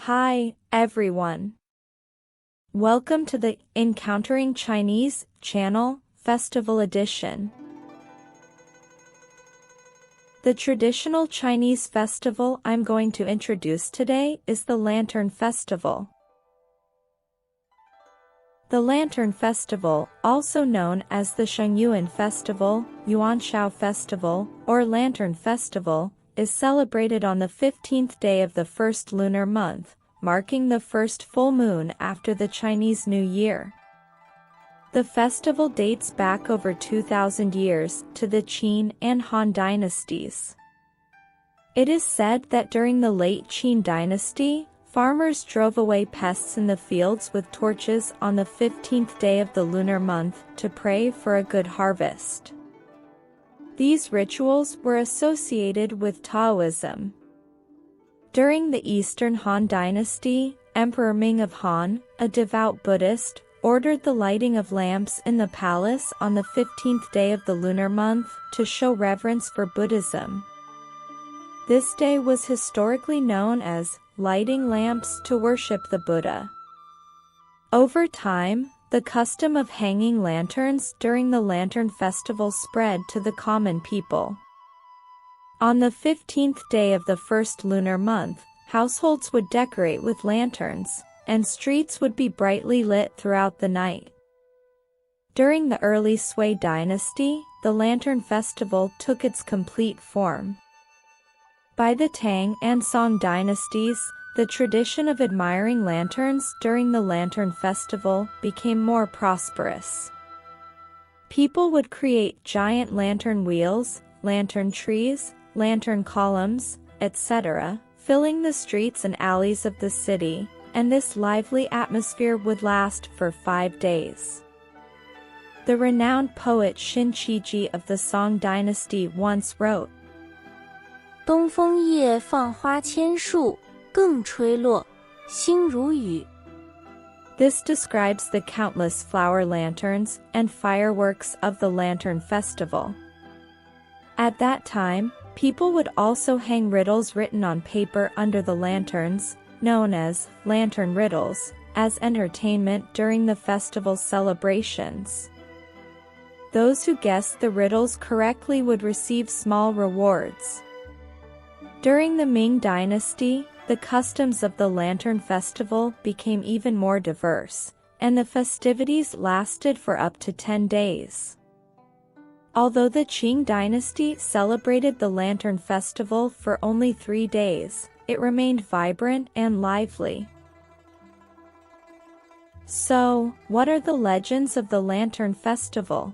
Hi, everyone. Welcome to the Encountering Chinese channel, Festival Edition. The traditional Chinese festival I'm going to introduce today is the Lantern Festival. The Lantern Festival, also known as the Shengyuan Festival, Yuanshao Festival, or Lantern Festival, is celebrated on the 15th day of the first lunar month, marking the first full moon after the Chinese New Year. The festival dates back over 2,000 years to the Qin and Han dynasties. It is said that during the late Qin dynasty, farmers drove away pests in the fields with torches on the 15th day of the lunar month to pray for a good harvest. These rituals were associated with Taoism. During the Eastern Han dynasty, Emperor Ming of Han, a devout Buddhist, ordered the lighting of lamps in the palace on the 15th day of the lunar month to show reverence for Buddhism. This day was historically known as lighting lamps to worship the Buddha. Over time, the custom of hanging lanterns during the Lantern Festival spread to the common people. On the 15th day of the first lunar month, households would decorate with lanterns, and streets would be brightly lit throughout the night. During the early Sui dynasty, the Lantern Festival took its complete form. By the Tang and Song dynasties, the tradition of admiring lanterns during the Lantern Festival became more prosperous. People would create giant lantern wheels, lantern trees, lantern columns, etc., filling the streets and alleys of the city, and this lively atmosphere would last for 5 days. The renowned poet Xin Qiji of the Song dynasty once wrote, 东风夜放花千树 更吹落，星如雨. This describes the countless flower lanterns and fireworks of the Lantern Festival. At that time, people would also hang riddles written on paper under the lanterns, known as lantern riddles, as entertainment during the festival's celebrations. Those who guessed the riddles correctly would receive small rewards. During the Ming Dynasty, the customs of the Lantern Festival became even more diverse, and the festivities lasted for up to 10 days. Although the Qing Dynasty celebrated the Lantern Festival for only 3 days, it remained vibrant and lively. So, what are the legends of the Lantern Festival?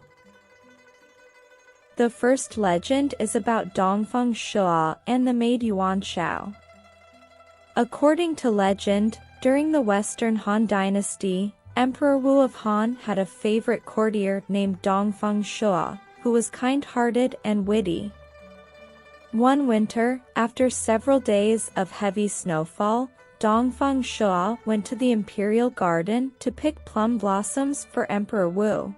The first legend is about Dongfeng Shuo and the maid Yuanshao. According to legend, during the Western Han Dynasty, Emperor Wu of Han had a favorite courtier named Dongfeng Shuo, who was kind-hearted and witty. One winter, after several days of heavy snowfall, Dongfeng Shuo went to the imperial garden to pick plum blossoms for Emperor Wu.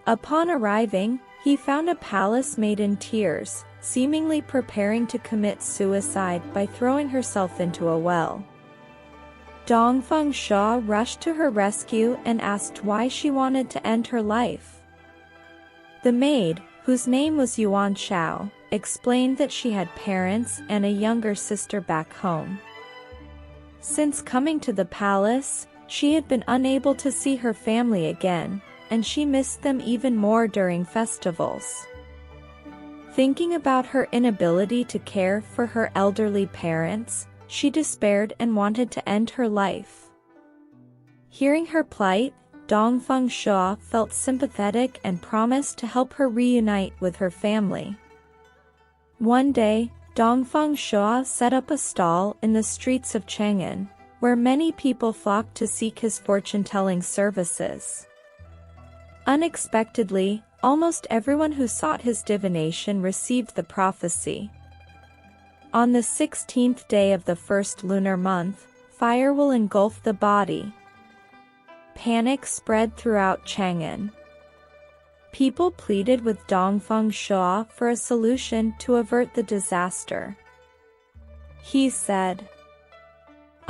Upon arriving, he found a palace maid in tears, seemingly preparing to commit suicide by throwing herself into a well. Dongfeng Shuo rushed to her rescue and asked why she wanted to end her life. The maid, whose name was Yuanshao, explained that she had parents and a younger sister back home. Since coming to the palace, she had been unable to see her family again, and she missed them even more during festivals. Thinking about her inability to care for her elderly parents, she despaired and wanted to end her life. Hearing her plight, Dongfeng Shuo felt sympathetic and promised to help her reunite with her family. One day, Dongfeng Shuo set up a stall in the streets of Chang'an, where many people flocked to seek his fortune-telling services. Unexpectedly, almost everyone who sought his divination received the prophecy. On the 16th day of the first lunar month, fire will engulf the body. Panic spread throughout Chang'an. People pleaded with Dongfeng Shuo for a solution to avert the disaster. He said,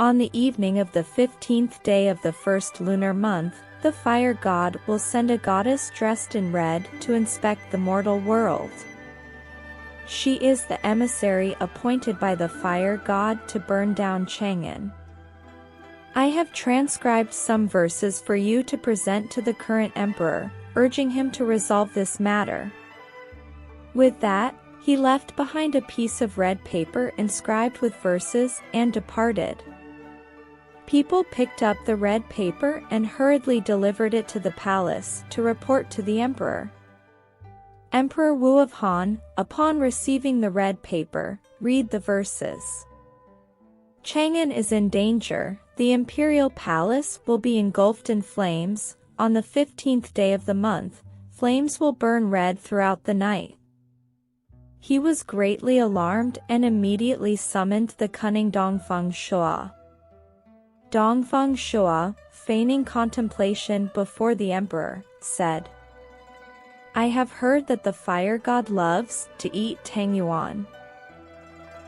On the evening of the 15th day of the first lunar month, the fire god will send a goddess dressed in red to inspect the mortal world. She is the emissary appointed by the fire god to burn down Chang'an. I have transcribed some verses for you to present to the current emperor, urging him to resolve this matter. With that, he left behind a piece of red paper inscribed with verses and departed. People picked up the red paper and hurriedly delivered it to the palace to report to the emperor. Emperor Wu of Han, upon receiving the red paper, read the verses. Chang'an is in danger, the imperial palace will be engulfed in flames, on the 15th day of the month, flames will burn red throughout the night. He was greatly alarmed and immediately summoned the cunning Dongfang Shua. Dongfang Shua, feigning contemplation before the emperor, said, I have heard that the fire god loves to eat tang yuan.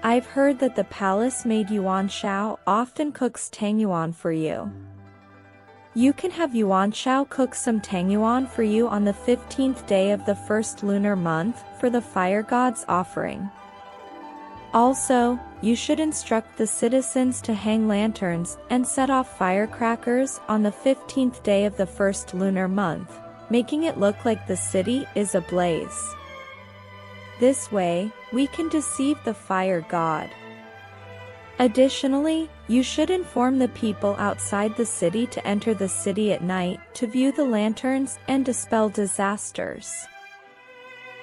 I've heard that the palace maid Yuan Shao often cooks tang yuan for you. You can have Yuan Shao cook some tang yuan for you on the 15th day of the first lunar month for the fire god's offering. Also, you should instruct the citizens to hang lanterns and set off firecrackers on the 15th day of the first lunar month, making it look like the city is ablaze. This way, we can deceive the fire god. Additionally, you should inform the people outside the city to enter the city at night to view the lanterns and dispel disasters.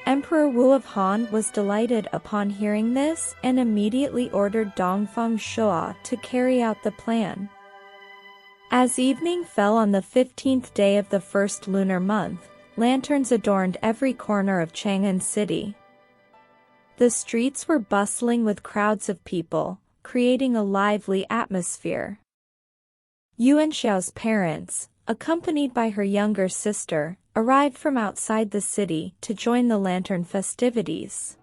Emperor Wu of Han was delighted upon hearing this and immediately ordered Dongfang Shua to carry out the plan. As evening fell on the 15th day of the first lunar month, lanterns adorned every corner of Chang'an City. The streets were bustling with crowds of people, creating a lively atmosphere. Yuan Xiao's parents, accompanied by her younger sister, arrived from outside the city to join the lantern festivities.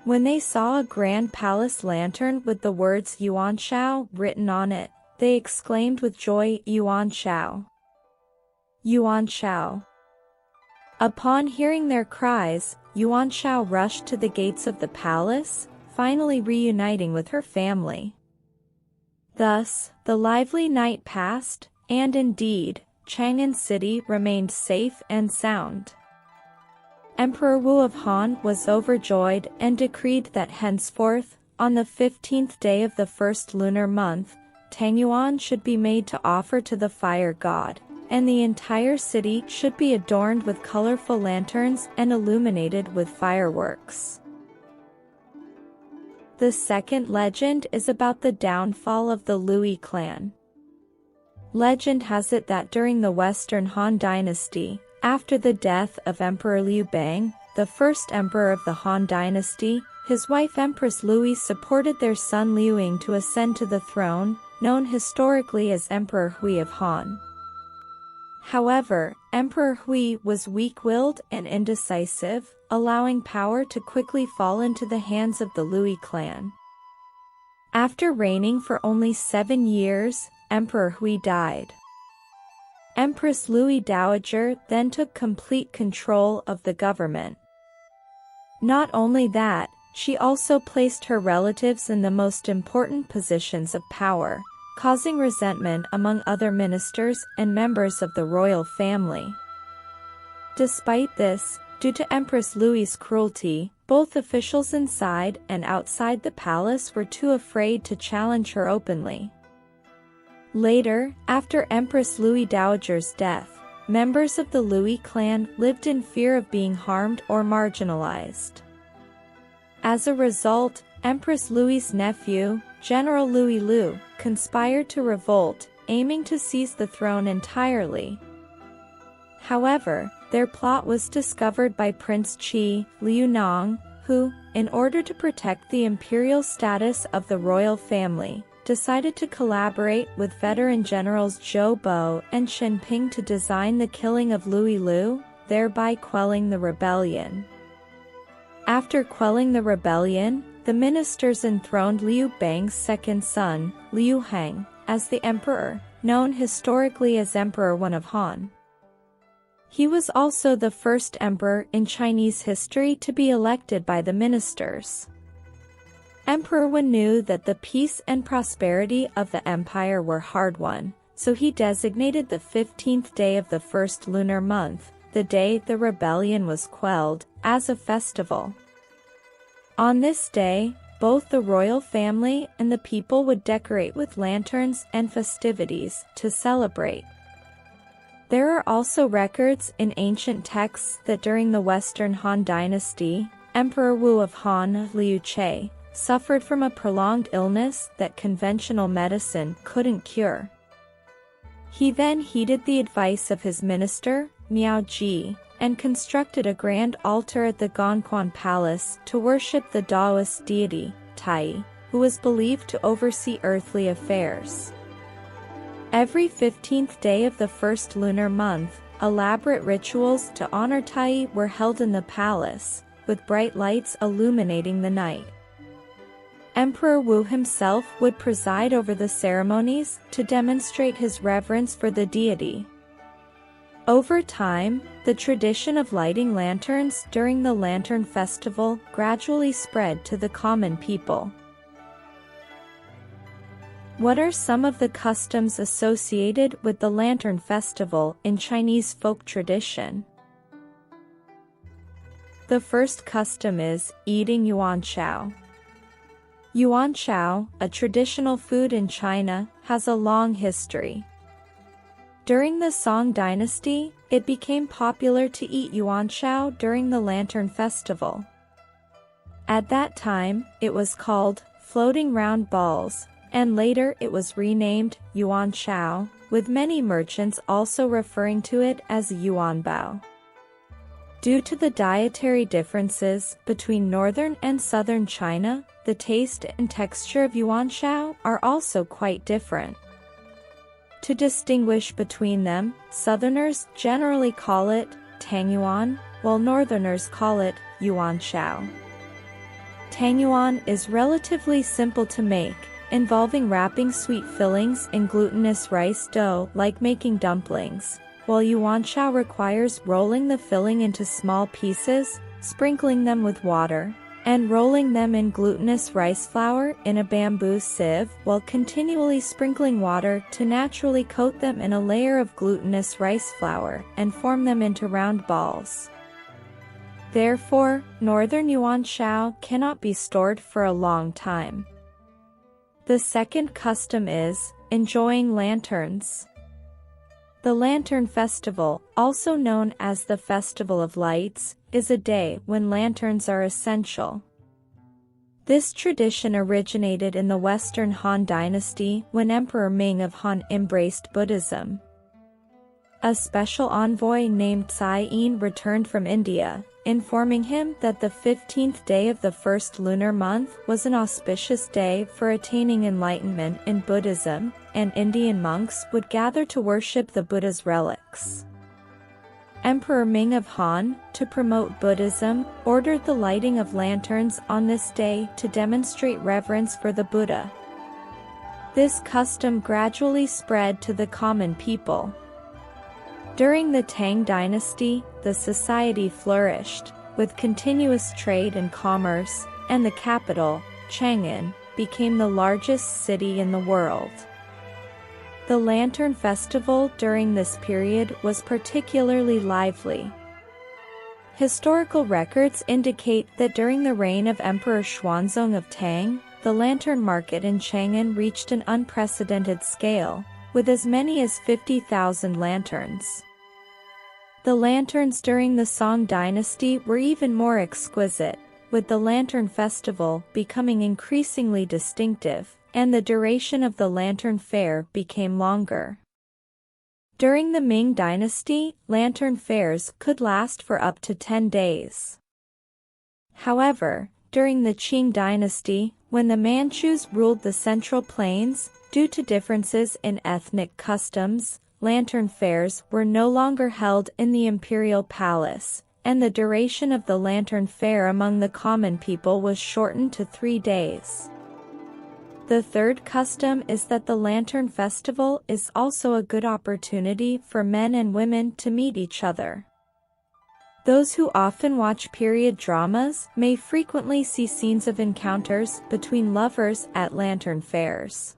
When they saw a grand palace lantern with the words Yuan Shao written on it, they exclaimed with joy, Yuan Shao! Yuan Shao! Upon hearing their cries, Yuan Shao rushed to the gates of the palace, finally reuniting with her family. Thus, the lively night passed, and indeed, Chang'an City remained safe and sound. Emperor Wu of Han was overjoyed and decreed that henceforth, on the 15th day of the first lunar month, tang yuan should be made to offer to the fire god, and the entire city should be adorned with colorful lanterns and illuminated with fireworks. The second legend is about the downfall of the Lui clan. Legend has it that during the Western Han Dynasty, after the death of Emperor Liu Bang, the first emperor of the Han Dynasty, his wife Empress Lui supported their son Liuing to ascend to the throne, known historically as Emperor Hui of Han. However, Emperor Hui was weak-willed and indecisive, allowing power to quickly fall into the hands of the Lui clan. After reigning for only 7 years, Emperor Hui died. Empress Lui Dowager then took complete control of the government. Not only that, she also placed her relatives in the most important positions of power, causing resentment among other ministers and members of the royal family. Despite this, due to Empress Lui's cruelty, both officials inside and outside the palace were too afraid to challenge her openly. Later, after Empress Lui Dowager's death, members of the Lui clan lived in fear of being harmed or marginalized. As a result, Empress Lui's nephew, General Louis Lu, conspired to revolt, aiming to seize the throne entirely. However, their plot was discovered by Prince Qi, Liu Nong, who, in order to protect the imperial status of the royal family, decided to collaborate with veteran generals Zhou Bo and Shen Ping to design the killing of Louis Lu, thereby quelling the rebellion. After quelling the rebellion, the ministers enthroned Liu Bang's second son, Liu Heng, as the emperor, known historically as Emperor Wen of Han. He was also the first emperor in Chinese history to be elected by the ministers. Emperor Wen knew that the peace and prosperity of the empire were hard-won, so he designated the 15th day of the first lunar month, the day the rebellion was quelled, as a festival. On this day, both the royal family and the people would decorate with lanterns and festivities to celebrate. There are also records in ancient texts that during the Western Han Dynasty, Emperor Wu of Han, Liu Che, suffered from a prolonged illness that conventional medicine couldn't cure. He then heeded the advice of his minister, Miao Ji, and constructed a grand altar at the Gongquan Palace to worship the Taoist deity, Tai, who was believed to oversee earthly affairs. Every 15th day of the first lunar month, elaborate rituals to honor Tai were held in the palace, with bright lights illuminating the night. Emperor Wu himself would preside over the ceremonies to demonstrate his reverence for the deity. Over time, the tradition of lighting lanterns during the Lantern Festival gradually spread to the common people. What are some of the customs associated with the Lantern Festival in Chinese folk tradition? The first custom is eating yuan chao. Yuan chao, a traditional food in China, has a long history. During the Song Dynasty, it became popular to eat yuan chao during the Lantern Festival. At that time, it was called floating round balls, and later it was renamed yuan chao, with many merchants also referring to it as yuan bao. Due to the dietary differences between northern and southern China, the taste and texture of yuan chao are also quite different. To distinguish between them, Southerners generally call it tang yuan, while Northerners call it yuan chao. Tang yuan is relatively simple to make, involving wrapping sweet fillings in glutinous rice dough like making dumplings, while yuan chao requires rolling the filling into small pieces, sprinkling them with water, and rolling them in glutinous rice flour in a bamboo sieve while continually sprinkling water to naturally coat them in a layer of glutinous rice flour and form them into round balls. Therefore, northern yuan chao cannot be stored for a long time. The second custom is enjoying lanterns. The Lantern Festival, also known as the Festival of Lights, is a day when lanterns are essential. This tradition originated in the Western Han Dynasty when Emperor Ming of Han embraced Buddhism. A special envoy named Tsai Yin returned from India, informing him that the 15th day of the first lunar month was an auspicious day for attaining enlightenment in Buddhism, and Indian monks would gather to worship the Buddha's relics. Emperor Ming of Han, to promote Buddhism, ordered the lighting of lanterns on this day to demonstrate reverence for the Buddha. This custom gradually spread to the common people. During the Tang Dynasty, the society flourished, with continuous trade and commerce, and the capital, Chang'an, became the largest city in the world. The Lantern Festival during this period was particularly lively. Historical records indicate that during the reign of Emperor Xuanzong of Tang, the lantern market in Chang'an reached an unprecedented scale, with as many as 50,000 lanterns. The lanterns during the Song Dynasty were even more exquisite, with the Lantern Festival becoming increasingly distinctive, and the duration of the Lantern Fair became longer. During the Ming Dynasty, lantern fairs could last for up to 10 days. However, during the Qing Dynasty, when the Manchus ruled the Central Plains, due to differences in ethnic customs, lantern fairs were no longer held in the imperial palace, and the duration of the lantern fair among the common people was shortened to 3 days. The third custom is that the Lantern Festival is also a good opportunity for men and women to meet each other. Those who often watch period dramas may frequently see scenes of encounters between lovers at lantern fairs.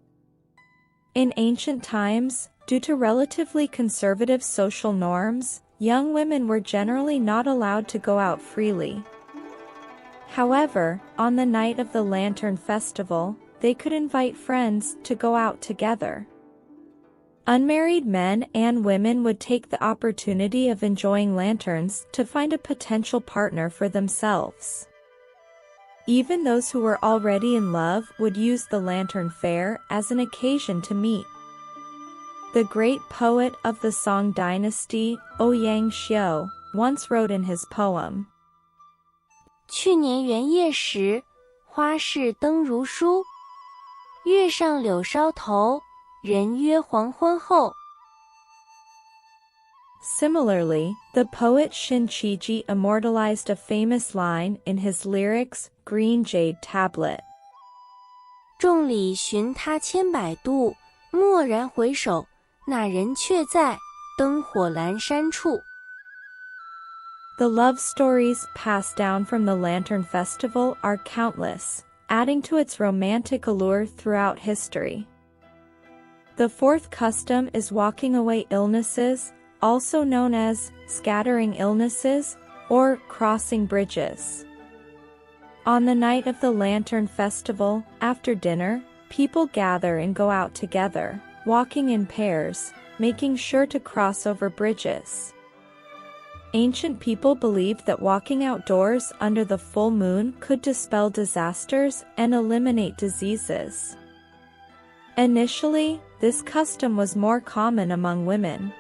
In ancient times, due to relatively conservative social norms, young women were generally not allowed to go out freely. However, on the night of the Lantern Festival, they could invite friends to go out together. Unmarried men and women would take the opportunity of enjoying lanterns to find a potential partner for themselves. Even those who were already in love would use the lantern fair as an occasion to meet. The great poet of the Song dynasty, Ouyang Xiu, once wrote in his poem, 去年元夜时，花市灯如书，月上柳梢头，人约黄昏后. Similarly, the poet Shin Qiji immortalized a famous line in his lyrics, Green Jade Tablet. 众里寻他千百度，蓦然回首，那人却在灯火阑珊处. The love stories passed down from the Lantern Festival are countless, adding to its romantic allure throughout history. The fourth custom is walking away illnesses, also known as scattering illnesses or crossing bridges. On the night of the Lantern Festival, after dinner, people gather and go out together, walking in pairs, making sure to cross over bridges. Ancient people believed that walking outdoors under the full moon could dispel disasters and eliminate diseases. Initially, this custom was more common among women.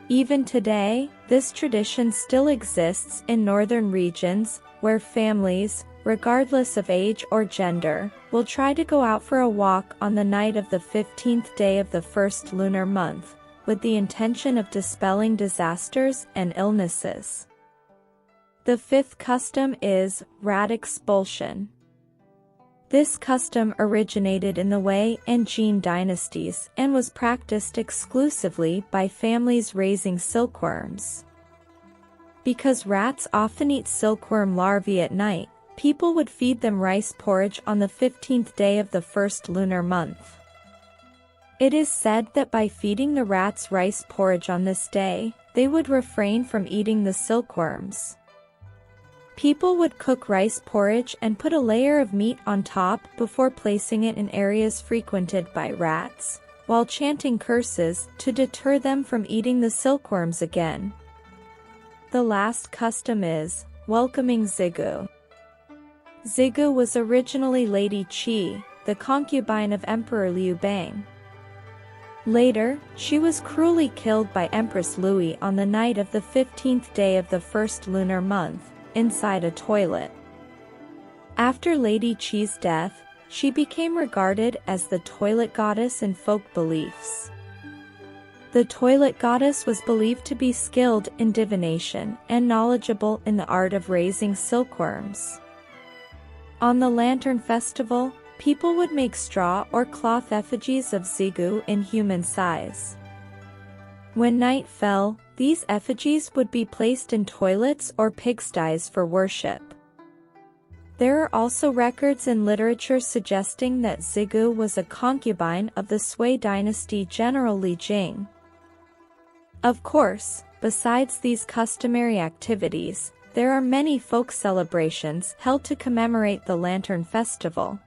Even today, this tradition still exists in northern regions, where families, regardless of age or gender, will try to go out for a walk on the night of the 15th day of the first lunar month, with the intention of dispelling disasters and illnesses. The fifth custom is rat expulsion. This custom originated in the Wei and Jin dynasties and was practiced exclusively by families raising silkworms. Because rats often eat silkworm larvae at night, people would feed them rice porridge on the 15th day of the first lunar month. It is said that by feeding the rats rice porridge on this day, they would refrain from eating the silkworms. People would cook rice porridge and put a layer of meat on top before placing it in areas frequented by rats, while chanting curses to deter them from eating the silkworms again. The last custom is welcoming Zigu. Zigu was originally Lady Qi, the concubine of Emperor Liu Bang. Later, she was cruelly killed by Empress Louis on the night of the 15th day of the first lunar month, inside a toilet. After Lady Qi's death, she became regarded as the toilet goddess in folk beliefs. The toilet goddess was believed to be skilled in divination and knowledgeable in the art of raising silkworms. On the Lantern Festival, people would make straw or cloth effigies of Zigu in human size. When night fell, these effigies would be placed in toilets or pigsties for worship. There are also records in literature suggesting that Zigu was a concubine of the Sui dynasty general Li Jing. Of course, besides these customary activities, there are many folk celebrations held to commemorate the Lantern Festival.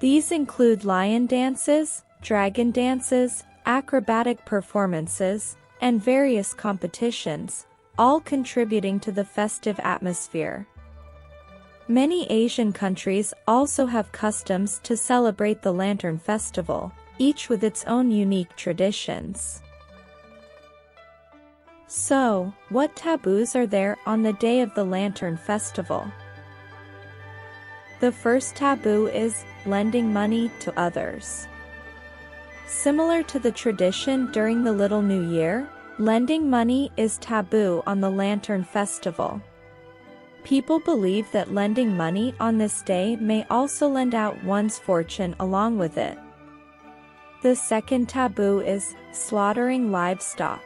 These include lion dances, dragon dances, acrobatic performances, and various competitions, all contributing to the festive atmosphere. Many Asian countries also have customs to celebrate the Lantern Festival, each with its own unique traditions. So, what taboos are there on the day of the Lantern Festival? The first taboo is lending money to others. Similar to the tradition during the Little New Year, Lending money is taboo on the Lantern Festival. People believe that lending money on this day may also lend out one's fortune along with it. The second taboo is slaughtering livestock.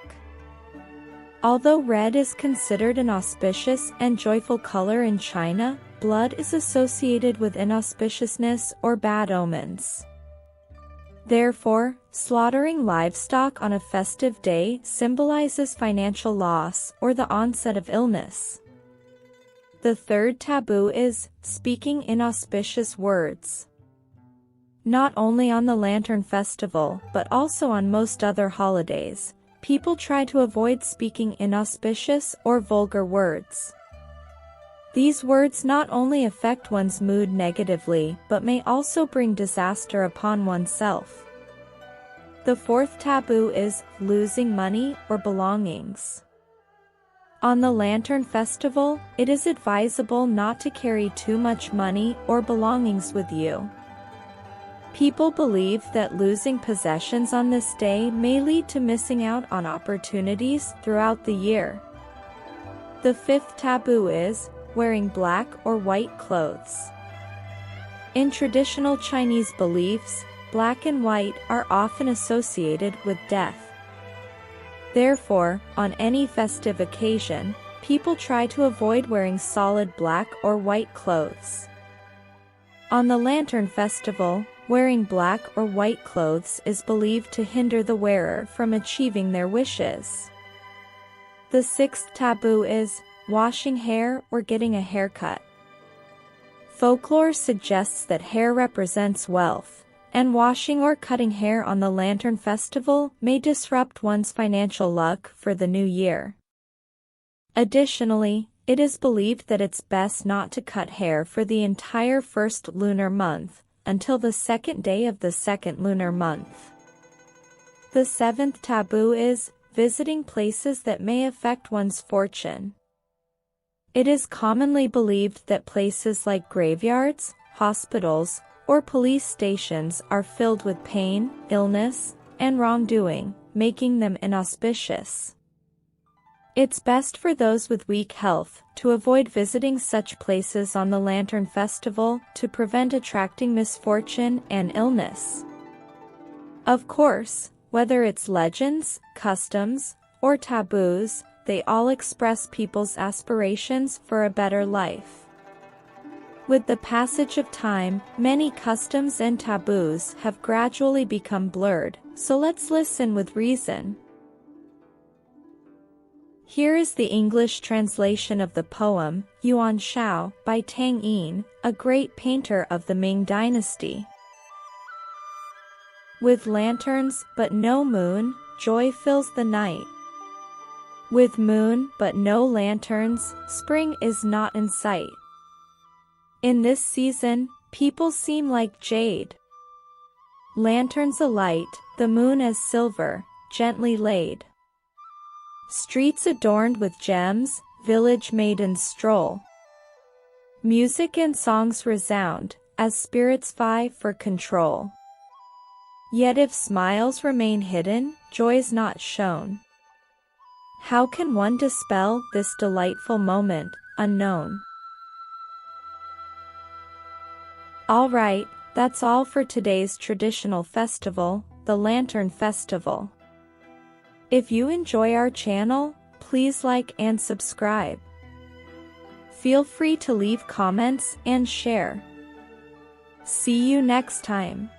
Although red is considered an auspicious and joyful color in China, blood is associated with inauspiciousness or bad omens. Therefore, slaughtering livestock on a festive day symbolizes financial loss or the onset of illness. The third taboo is speaking inauspicious words. Not only on the Lantern Festival but also on most other holidays, people try to avoid speaking inauspicious or vulgar words. These words not only affect one's mood negatively but may also bring disaster upon oneself. The fourth taboo is losing money or belongings. On the Lantern Festival, it is advisable not to carry too much money or belongings with you. People believe that losing possessions on this day may lead to missing out on opportunities throughout the year. The fifth taboo is wearing black or white clothes. In traditional Chinese beliefs, black and white are often associated with death. Therefore, on any festive occasion, people try to avoid wearing solid black or white clothes. On the Lantern Festival, wearing black or white clothes is believed to hinder the wearer from achieving their wishes. The sixth taboo is washing hair or getting a haircut. Folklore suggests that hair represents wealth, and washing or cutting hair on the Lantern Festival may disrupt one's financial luck for the new year. Additionally, it is believed that it's best not to cut hair for the entire first lunar month, until the second day of the second lunar month. The seventh taboo is visiting places that may affect one's fortune. It is commonly believed that places like graveyards, hospitals, or police stations are filled with pain, illness, and wrongdoing, making them inauspicious. It's best for those with weak health to avoid visiting such places on the Lantern Festival to prevent attracting misfortune and illness. Of course, whether it's legends, customs, or taboos, they all express people's aspirations for a better life. With the passage of time, many customs and taboos have gradually become blurred, so let's listen with reason. Here is the English translation of the poem, Yuan Shao, by Tang Yin, a great painter of the Ming Dynasty. With lanterns but no moon, joy fills the night. With moon but no lanterns, spring is not in sight. In this season, people seem like jade. Lanterns alight, the moon as silver, gently laid. Streets adorned with gems, village maidens stroll. Music and songs resound, as spirits vie for control. Yet if smiles remain hidden, joy's not shown. How can one dispel this delightful moment, unknown? Alright, that's all for today's traditional festival, the Lantern Festival. If you enjoy our channel, please like and subscribe. Feel free to leave comments and share. See you next time.